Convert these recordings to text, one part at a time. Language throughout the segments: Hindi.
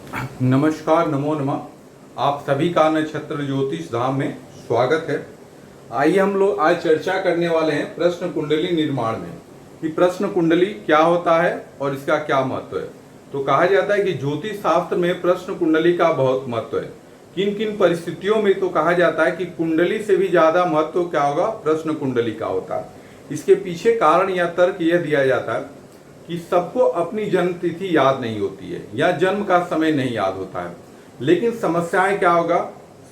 नमस्कार, नमो नमः। आप सभी का नक्षत्र ज्योतिष धाम में स्वागत है। आइए हम लोग आज चर्चा करने वाले हैं प्रश्न कुंडली निर्माण में कि प्रश्न कुंडली क्या होता है और इसका क्या महत्व है। तो कहा जाता है कि ज्योतिष शास्त्र में प्रश्न कुंडली का बहुत महत्व है। किन किन परिस्थितियों में तो कहा जाता है कि कुंडली से भी ज्यादा महत्व क्या होगा, प्रश्न कुंडली का होता है। इसके पीछे कारण या तर्क यह दिया जाता है कि सबको अपनी जन्म तिथि याद नहीं होती है या जन्म का समय नहीं याद होता है, लेकिन समस्याएं क्या होगा,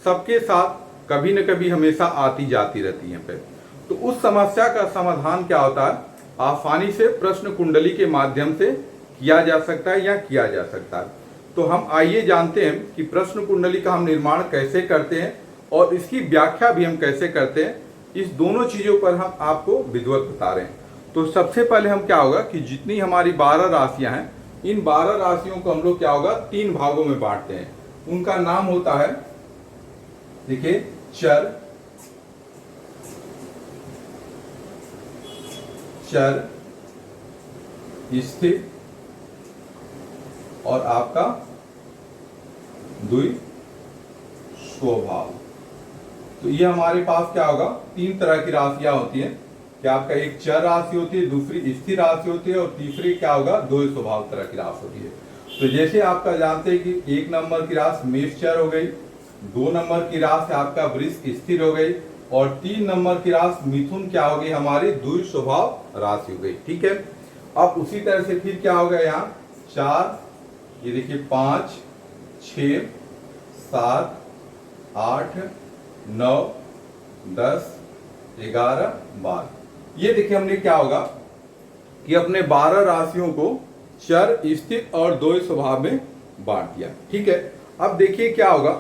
सबके साथ कभी न कभी हमेशा आती जाती रहती हैं। फिर तो उस समस्या का समाधान क्या होता है, आसानी से प्रश्न कुंडली के माध्यम से किया जा सकता है या किया जा सकता है। तो हम आइए जानते हैं कि प्रश्न कुंडली का हम निर्माण कैसे करते हैं और इसकी व्याख्या भी हम कैसे करते हैं। इस दोनों चीजों पर हम आपको विधिवत बता रहे हैं। तो सबसे पहले हम क्या होगा कि जितनी हमारी 12 राशियां हैं, इन 12 राशियों को हम लोग क्या होगा 3 भागों में बांटते हैं। उनका नाम होता है, देखिए, चर, स्थिर और आपका द्वि स्वभाव। तो ये हमारे पास क्या होगा, 3 तरह की राशियां होती हैं कि आपका एक चर राशि होती है, दूसरी स्थिर राशि होती है और तीसरी क्या होगा, द्वय स्वभाव तरह की राशि होती है। तो जैसे आपका जानते हैं कि 1 नंबर की राशि मेष चर हो गई, 2 नंबर की राशि आपका वृष स्थिर हो गई और 3 नंबर की राशि मिथुन क्या हो गई, हमारी द्वय स्वभाव राशि हो गई। ठीक है। अब उसी तरह से फिर क्या होगा, यहाँ 4, ये देखिए 5, 6, 7, 8, 9, 10, 11, 12। ये देखिए हमने क्या होगा कि अपने 12 राशियों को चर, स्थिर और द्वय स्वभाव में बांट दिया। ठीक है। अब देखिए क्या होगा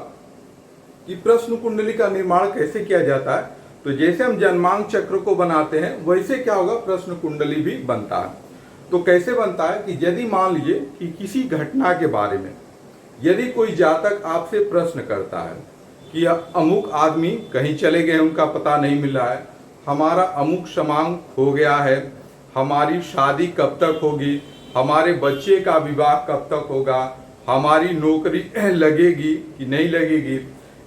कि प्रश्न कुंडली का निर्माण कैसे किया जाता है। तो जैसे हम जन्मांक चक्र को बनाते हैं वैसे क्या होगा, प्रश्न कुंडली भी बनता है। तो कैसे बनता है कि यदि मान लीजिए कि किसी घटना के बारे में यदि कोई जातक आपसे प्रश्न करता है कि अमुक आदमी कहीं चले गए, उनका पता नहीं मिल रहा है, हमारा अमुक समांग हो गया है, हमारी शादी कब तक होगी, हमारे बच्चे का विवाह कब तक होगा, हमारी नौकरी लगेगी कि नहीं लगेगी,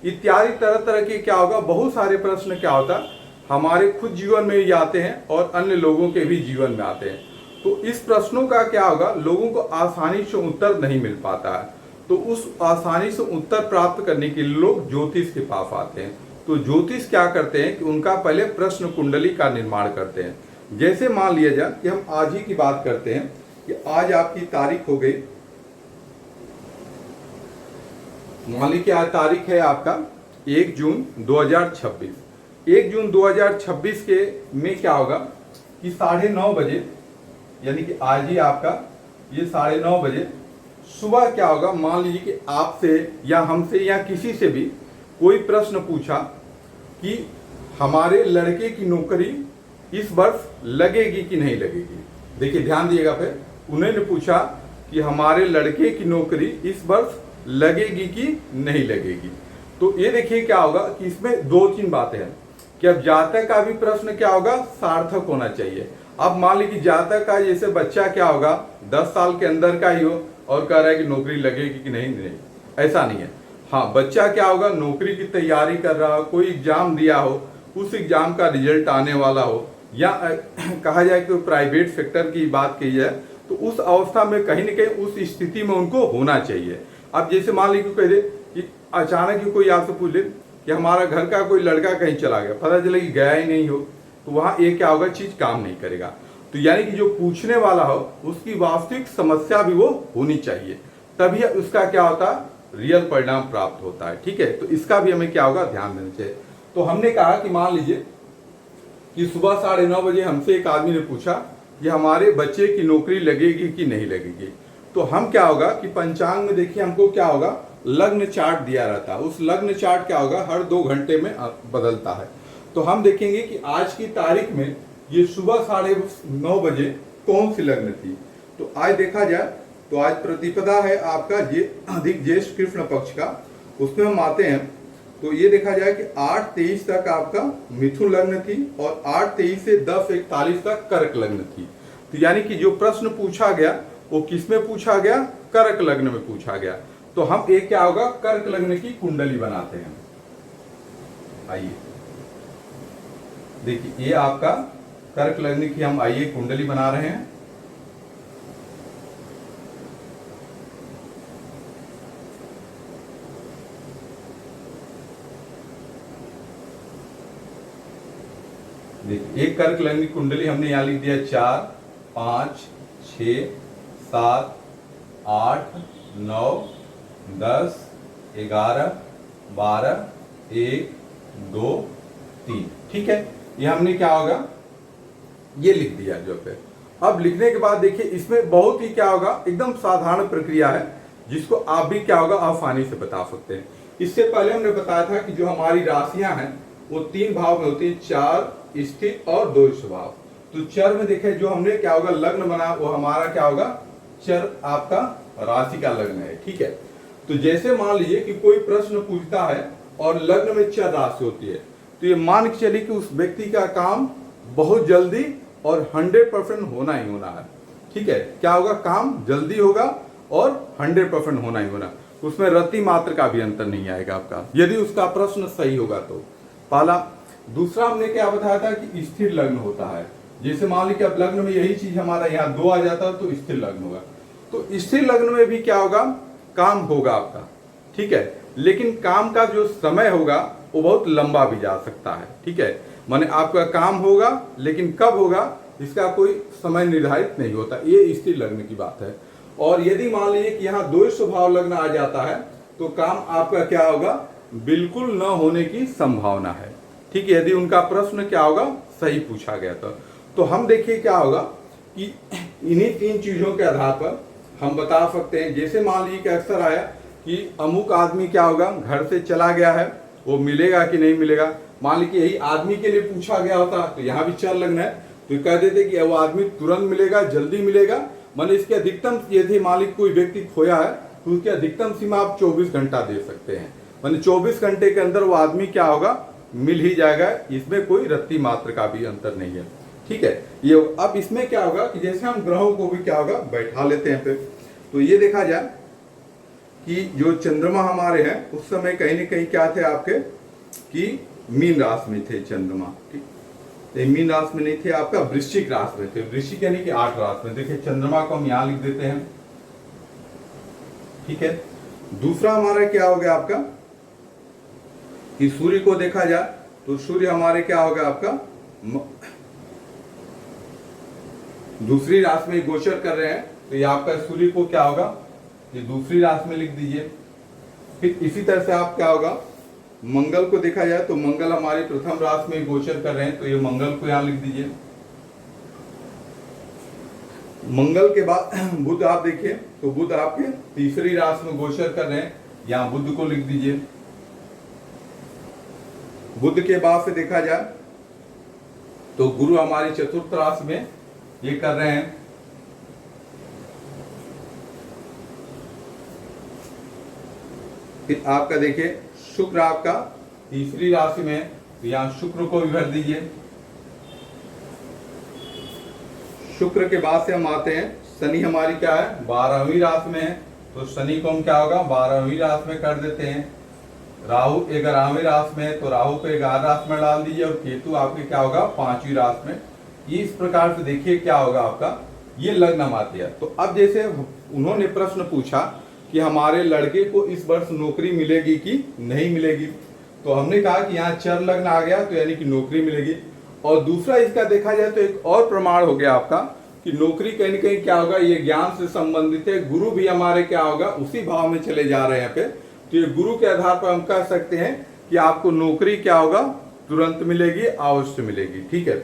इत्यादि तरह तरह के क्या होगा, बहुत सारे प्रश्न क्या होता है हमारे खुद जीवन में भी आते हैं और अन्य लोगों के भी जीवन में आते हैं। तो इस प्रश्नों का क्या होगा, लोगों को आसानी से उत्तर नहीं मिल पाता है। तो उस आसानी से उत्तर प्राप्त करने के लिए लोग ज्योतिष के पास आते हैं। तो ज्योतिष क्या करते हैं कि उनका पहले प्रश्न कुंडली का निर्माण करते हैं। जैसे मान लिया जाए कि हम आज ही की बात करते हैं कि आज आपकी तारीख हो गई, मान लीजिए आज तारीख है आपका 1 जून 2026। 1 जून 2026 के में क्या होगा कि 9:30 बजे, यानी कि आज ही आपका ये 9:30 बजे सुबह क्या होगा, मान लीजिए कि आपसे या हमसे या किसी से भी कोई प्रश्न पूछा कि हमारे लड़के की नौकरी इस वर्ष लगेगी कि नहीं लगेगी। देखिए ध्यान दिएगा, फिर उन्होंने पूछा कि हमारे लड़के की नौकरी इस वर्ष लगेगी कि नहीं लगेगी। तो ये देखिए क्या होगा कि इसमें 2-3 बातें हैं कि अब जातक का भी प्रश्न क्या होगा, सार्थक होना चाहिए। अब मान लीजिए जातक का जैसे बच्चा क्या होगा 10 साल के अंदर का ही हो और कह रहा है कि नौकरी लगेगी कि नहीं, ऐसा नहीं है। हाँ, बच्चा क्या होगा, नौकरी की तैयारी कर रहा हो, कोई एग्जाम दिया हो, उस एग्जाम का रिजल्ट आने वाला हो, या कहा जाए कि प्राइवेट सेक्टर की बात की जाए तो उस अवस्था में कहीं न कहीं उस स्थिति में उनको होना चाहिए। अब जैसे मान लीजिए कह दे कि अचानक ही कोई आपसे पूछ ले कि हमारा घर का कोई लड़का कहीं चला गया, पता चले कि गया ही नहीं हो, तो वहाँ ये क्या होगा, चीज काम नहीं करेगा। तो यानी कि जो पूछने वाला हो उसकी वास्तविक समस्या भी वो होनी चाहिए, तभी उसका क्या होता है, रियल परिणाम प्राप्त होता है। ठीक है। तो इसका भी हमें क्या होगा, ध्यान देना चाहिए। तो हमने कहा कि मान लीजिए कि सुबह 9:30 बजे हमसे एक आदमी ने पूछा कि हमारे बच्चे की नौकरी लगेगी कि नहीं लगेगी। तो हम क्या होगा कि पंचांग में देखिए हमको क्या होगा, लग्न चार्ट दिया रहता है। उस लग्न चार्ट क्या होगा, हर 2 घंटे में बदलता है। तो हम देखेंगे कि आज की तारीख में ये सुबह 9:30 बजे कौन सी लग्न थी। तो आज देखा जाए तो आज प्रतिपदा है आपका ये अधिक ज्येष्ठ कृष्ण पक्ष का, उसमें हम आते हैं तो ये देखा जाए कि 8:23 तक आपका मिथुन लग्न थी और 8:23 से 10:41 तक कर्क लग्न थी। तो यानी कि जो प्रश्न पूछा गया वो किस में पूछा गया, कर्क लग्न में पूछा गया। तो हम एक क्या होगा, कर्क लग्न की कुंडली बनाते हैं। आइए देखिए, ये आपका कर्क लग्न की हम आइए कुंडली बना रहे हैं। देखिए, एक कर्क लग्न की कुंडली हमने यहां लिख दिया 4 5 6 7 8 9 10 11 12 1 2 3। ठीक है, ये हमने क्या होगा, ये लिख दिया जो पे। अब लिखने के बाद देखिए, इसमें बहुत ही क्या होगा, एकदम साधारण प्रक्रिया है जिसको आप भी क्या होगा आसानी से बता सकते हैं। इससे पहले हमने बताया था कि जो हमारी राशियां हैं वो 3 भाव में होती है, 4 स्थिर और 2 स्वभाव। तो चर में देखे जो हमने क्या होगा लग्न बना, वो हमारा क्या होगा, चर आपका राशि का लग्न है। ठीक है, तो जैसे मान लीजिए कि कोई प्रश्न पूछता है और लग्न में चर राशि होती है, तो ये मान के चलिए कि उस व्यक्ति का काम बहुत जल्दी और 100% होना ही होना है। ठीक है, क्या होगा, काम जल्दी होगा और 100% होना ही होना, उसमें रत्ती मात्र का भी अंतर नहीं आएगा आपका, यदि उसका प्रश्न सही होगा तो। पहला। दूसरा हमने क्या बताया था कि स्थिर लग्न होता है। जैसे मान लीजिए अब लग्न में यही चीज हमारा यहाँ 2 आ जाता है तो स्थिर लग्न होगा। तो स्थिर लग्न में भी क्या होगा, काम होगा आपका। ठीक है, लेकिन काम का जो समय होगा वो बहुत लंबा भी जा सकता है। ठीक है, माने आपका काम होगा लेकिन कब होगा इसका कोई समय निर्धारित नहीं होता, ये स्थिर लग्न की बात है। और यदि मान लीजिए कि यहाँ 2 स्वभाव लग्न आ जाता है तो काम आपका क्या होगा, बिल्कुल न होने की संभावना है। ठीक है, यदि उनका प्रश्न क्या होगा सही पूछा गया तो हम देखिए क्या होगा कि इन्हीं 3 चीजों के आधार पर हम बता सकते हैं। जैसे मान लीजिए कि अक्सर आया कि अमुक आदमी क्या होगा घर से चला गया है, वो मिलेगा कि नहीं मिलेगा। मान लीजिए यही आदमी के लिए पूछा गया होता तो यहाँ भी चर लग्न है तो कह देते कि वो आदमी तुरंत मिलेगा, जल्दी मिलेगा। माने इसके अधिकतम, यदि मान लीजिए कोई व्यक्ति खोया है तो उसकी अधिकतम सीमा आप 24 घंटा दे सकते हैं। माने 24 घंटे के अंदर वो आदमी क्या होगा, मिल ही जाएगा, इसमें कोई रत्ती मात्र का भी अंतर नहीं है। ठीक है, ये अब इसमें क्या होगा कि जैसे हम ग्रहों को भी क्या होगा बैठा लेते हैं पे, तो ये देखा जाए कि जो चंद्रमा हमारे हैं उस समय कहीं न कहीं क्या थे आपके कि मीन राशि में थे चंद्रमा। ठीक, तो मीन राशि में नहीं थे, आपका वृश्चिक राशि में थे। वृश्चिक यानी कि 8 राशि में। देखिए चंद्रमा को हम यहाँ लिख देते हैं। ठीक है, दूसरा हमारा क्या हो गया आपका कि सूर्य को देखा जाए तो सूर्य हमारे क्या होगा आपका दूसरी राशि में गोचर कर रहे हैं, तो ये आपका सूर्य को क्या होगा, ये दूसरी राशि में लिख दीजिए। फिर इसी तरह से आप क्या होगा, मंगल को देखा जाए तो मंगल हमारी प्रथम राशि में गोचर कर रहे हैं, तो ये मंगल को यहां लिख दीजिए। मंगल के बाद बुध आप देखिए तो बुध आपके तीसरी राशि में गोचर कर रहे हैं, यहां बुध को लिख दीजिए। बुध के बाद से देखा जाए तो गुरु हमारी चतुर्थ राशि में ये कर रहे हैं। फिर आपका देखिए शुक्र आपका तीसरी राशि में, तो यहां शुक्र को भी भर दीजिए। शुक्र के बाद से हम आते हैं, शनि हमारी क्या है 12वीं राशि में है, तो शनि को हम क्या होगा 12वीं राशि में कर देते हैं। राहु 11वीं राशि में, तो राहु को 11 राशि में डाल दीजिए, और केतु आपके क्या होगा 5वीं राशि में। इस प्रकार से देखिए क्या होगा आपका, ये लग्न आती है। तो अब जैसे उन्होंने प्रश्न पूछा कि हमारे लड़के को इस वर्ष नौकरी मिलेगी कि नहीं मिलेगी, तो हमने कहा कि यहाँ चर लग्न आ गया तो यानी कि नौकरी मिलेगी। और दूसरा इसका देखा जाए तो एक और प्रमाण हो गया आपका कि नौकरी कहीं न कहीं क्या होगा, ये ज्ञान से संबंधित है। गुरु भी हमारे क्या होगा उसी भाव में चले जा रहे हैं पे, तो ये गुरु के आधार पर हम कह सकते हैं कि आपको नौकरी क्या होगा तुरंत मिलेगी, अवश्य मिलेगी। ठीक है,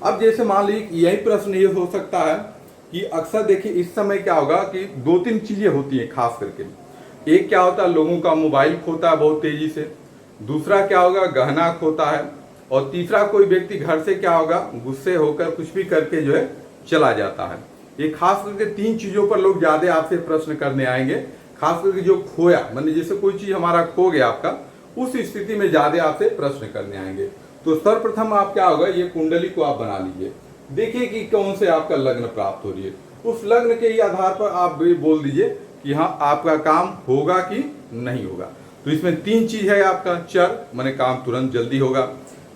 अब जैसे मान लीजिए यही प्रश्न ये हो सकता है कि अक्सर देखिए इस समय क्या होगा कि 2-3 चीजें होती हैं खास करके। एक क्या होता है, लोगों का मोबाइल खोता है बहुत तेजी से। दूसरा क्या होगा, गहना खोता है। और तीसरा कोई व्यक्ति घर से क्या होगा गुस्से होकर कुछ भी करके जो है चला जाता है। ये खास करके 3 चीजों पर लोग ज्यादा आपसे प्रश्न करने आएंगे। खास करके जो खोया, माने जैसे कोई चीज हमारा खो गया आपका, उस स्थिति में ज्यादा आपसे प्रश्न करने आएंगे। तो सर्वप्रथम आप क्या होगा, ये कुंडली को आप बना लीजिए, देखिए कि कौन से आपका लग्न प्राप्त हो रही है। उस लग्न के ही आधार पर आप भी बोल दीजिए कि हाँ आपका काम होगा कि नहीं होगा। तो इसमें 3 चीज है आपका, चर माने काम तुरंत जल्दी होगा,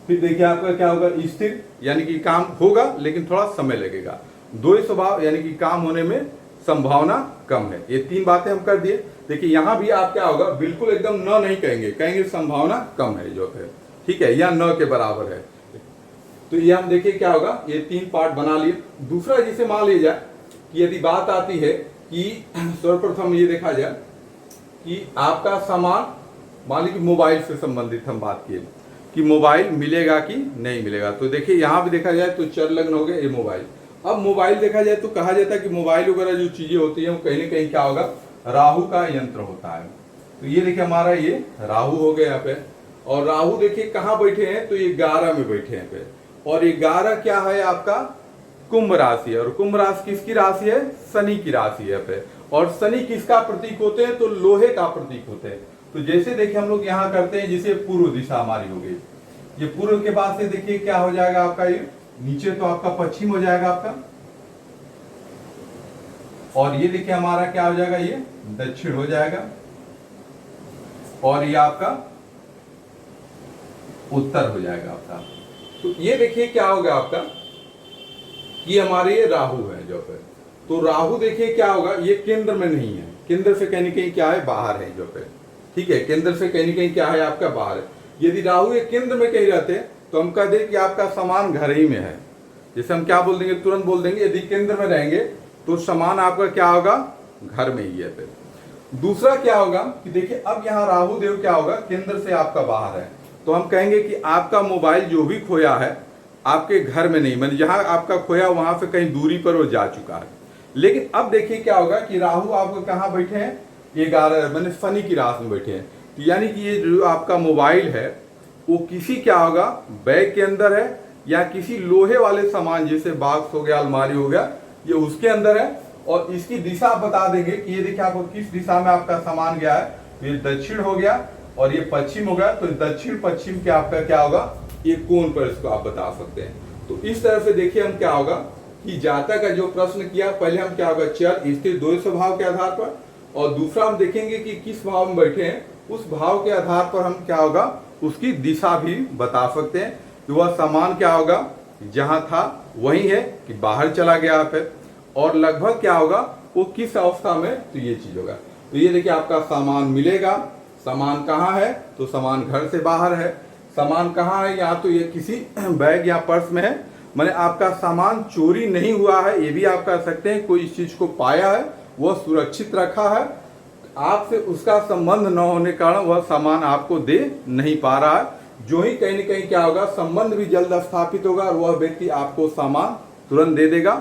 फिर देखिए आपका क्या होगा, स्थिर यानी कि काम होगा लेकिन थोड़ा समय लगेगा, द्वय स्वभाव यानी कि काम होने में संभावना कम है। ये 3 बातें हम कर दिए। देखिए यहां भी आप क्या होगा, बिल्कुल एकदम न नहीं कहेंगे, कहेंगे संभावना कम है जो है, ठीक है, या न के बराबर है। तो ये हम देखिए क्या होगा, ये 3 पार्ट बना लिए। दूसरा जिसे मान लीजिए कि यदि बात आती है कि सर्वप्रथम ये देखा जाए कि आपका सामान, मान लीजिए मोबाइल से संबंधित हम बात किए कि मोबाइल मिलेगा कि नहीं मिलेगा। तो देखिए यहां भी देखा जाए तो चर लग्न हो गया ये मोबाइल। अब मोबाइल देखा जाए तो कहा जाता है कि मोबाइल वगैरह जो चीजें होती है वो कहीं ना कहीं क्या होगा, राहु का यंत्र होता है। तो ये देखिए हमारा ये राहु हो गया यहाँ पे, और राहु देखिए कहाँ बैठे हैं, तो ये 11 में बैठे हैं पे, और 11 क्या है आपका, कुंभ राशि है। और कुंभ राशि किसकी राशि है, शनि की राशि है पे। और शनि किसका प्रतीक होते हैं, तो लोहे का प्रतीक होते हैं। तो जैसे देखिए हम लोग यहाँ करते हैं, जिसे पूर्व दिशा हमारी हो गई, ये पूर्व के बाद से देखिए क्या हो जाएगा आपका, ये नीचे तो आपका पश्चिम हो जाएगा आपका, और ये देखिए हमारा क्या हो जाएगा, ये दक्षिण हो जाएगा, और ये आपका उत्तर हो जाएगा आपका। तो ये देखिए क्या होगा आपका, ये हमारे ये राहु है जो पे। तो राहु देखिए क्या होगा, ये केंद्र में नहीं है, केंद्र से कहीं कहीं क्या है, बाहर है जो पे, ठीक है, केंद्र से कहीं कहीं क्या है आपका, बाहर है। यदि राहु ये केंद्र में कहीं रहते तो हम कह दें कि आपका सामान घर ही में है। जैसे हम क्या बोल देंगे, तुरंत बोल देंगे यदि केंद्र में रहेंगे तो सामान आपका क्या होगा, घर में ही है। फिर दूसरा क्या होगा कि देखिए अब यहाँ राहु देव क्या होगा, केंद्र से आपका बाहर है, तो हम कहेंगे कि आपका मोबाइल जो भी खोया है आपके घर में नहीं, मतलब जहां आपका खोया वहां से कहीं दूरी पर वो जा चुका है। लेकिन अब देखिए क्या होगा कि राहु आपको कहाँ बैठे हैं, 11 मैंने शनि की राशि में बैठे हैं। तो यानी कि ये जो आपका मोबाइल है वो किसी क्या होगा, बैग के अंदर है, या किसी लोहे वाले सामान जैसे बॉक्स हो गया, अलमारी हो गया, ये उसके अंदर है। और इसकी दिशा आप बता देंगे कि ये देखिए आपको किस दिशा में आपका सामान गया है, ये दक्षिण हो गया और ये पश्चिम हो गया। तो दक्षिण पश्चिम के आपका क्या होगा, ये कोण पर इसको आप बता सकते हैं। तो इस तरह से देखिए हम क्या होगा कि जातक का जो प्रश्न किया, पहले हम क्या होगा, चर स्थिर द्वय स्वभाव के आधार पर, और दूसरा हम देखेंगे कि किस भाव में बैठे हैं, उस भाव के आधार पर हम क्या होगा, उसकी दिशा भी बता सकते हैं कि वह सामान क्या होगा, जहां था वही है कि बाहर चला गया पे, और लगभग क्या होगा वो किस अवस्था में, तो ये चीज होगा। तो ये देखिए आपका सामान मिलेगा, सामान कहाँ है, तो सामान घर से बाहर है। सामान कहाँ है, या तो ये किसी बैग या पर्स में है, माने आपका सामान चोरी नहीं हुआ है, ये भी आप कह सकते हैं, कोई इस चीज को पाया है, वह सुरक्षित रखा है, आपसे उसका संबंध न होने के कारण वह सामान आपको दे नहीं पा रहा है। जो ही कहीं न कहीं क्या होगा, संबंध भी जल्द स्थापित होगा और वह व्यक्ति आपको सामान तुरंत दे देगा।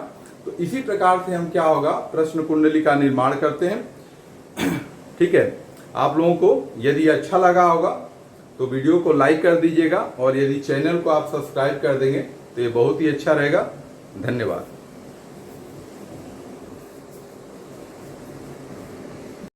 तो इसी प्रकार से हम क्या होगा, प्रश्न कुंडली का निर्माण करते हैं। ठीक है, आप लोगों को यदि अच्छा लगा होगा तो वीडियो को लाइक कर दीजिएगा, और यदि चैनल को आप सब्सक्राइब कर देंगे तो ये बहुत ही अच्छा रहेगा। धन्यवाद।